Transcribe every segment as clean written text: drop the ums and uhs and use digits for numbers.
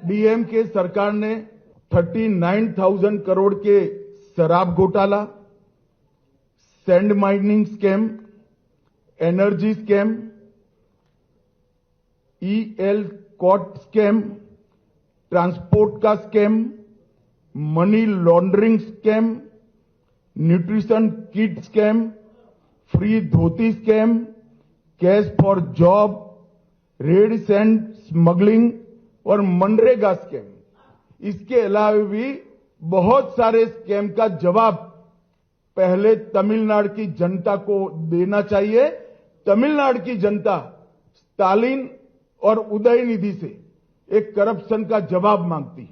DMK सरकार ने 39,000 करोड़ के शराब घोटाला, sand mining scam, energy scam, ELCOT scam, transport का scam, money laundering scam, nutrition kit scam, free dhoti scam, cash for job, red sand smuggling और MNREGA scam. इसके अलावा भी बहुत सारे स्कैम का जवाब पहले तमिलनाडु की जनता को देना चाहिए। तमिलनाडु की जनता स्टालिन और उदयनिधि से एक करप्शन का जवाब मांगती है।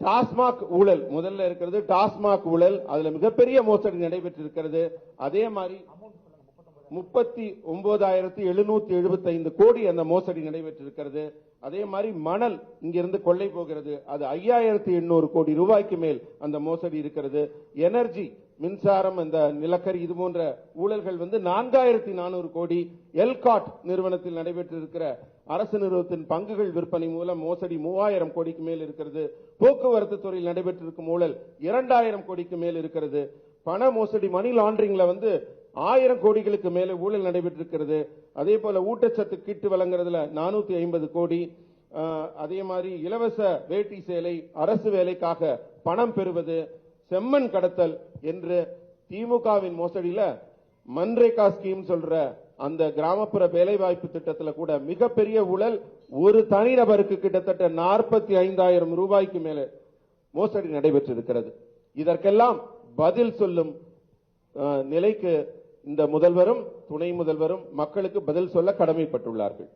டாஸ்மாக் ஊழல் முதல்ல இருக்கிறது. டாஸ்மாக் ஊழல் அதுல மிகப்பெரிய மோசடி நடைபெற்றிருக்கிறது. அதே மாதிரி 39,775 கோடி அந்த மோசடி நடைபெற்றிருக்கிறது. அதே மாதிரி மணல் இங்கிருந்து கொள்ளை போகிறது, அது 5,800 கோடி ரூபாய்க்கு மேல் அந்த மோசடி இருக்கிறது. எனர்ஜி மின்சாரம், இந்த நிலக்கரி, இது போன்ற ஊழல்கள் 4,400 கோடி. எல்காட் நிறுவனத்தில் நடைபெற்றிருக்கிற அரசு நிறுவனத்தின் பங்குகள் விற்பனை மூலம் மோசடி 3,000 கோடிக்கு மேல் இருக்கிறது. போக்குவரத்து துறையில் நடைபெற்றிருக்கும் ஊழல் 2,000 கோடிக்கு மேல் இருக்கிறது. பண மோசடி, மணி லாண்டரிங்ல 1000 கோடிகளுக்கு மேலே ஊழல் நடைபெற்றிருக்கிறது. அதே போல ஊட்டச்சத்து கிட்டு வழங்குறதுல 450 கோடி. அதே மாதிரி இலவச வேட்டி சேலை, அரசு வேலைக்காக பணம் பெறுவது, செம்மண் கடத்தல் என்று திமுகவின் மோசடியில மன்ரேகா ஸ்கீம் சொல்ற அந்த கிராமப்புற வேலைவாய்ப்பு திட்டத்துல கூட மிகப்பெரிய ஊழல். ஒரு தனிநபருக்கு கிட்டத்தட்ட 45,000 ரூபாய்க்கு மேலே மோசடி நடைபெற்றிருக்கிறது. இதற்கெல்லாம் பதில் சொல்லும் நிலைக்கு இந்த முதல்வரும் துணை முதல்வரும் மக்களுக்கு பதில் சொல்ல கடமைப்பட்டுள்ளார்கள்.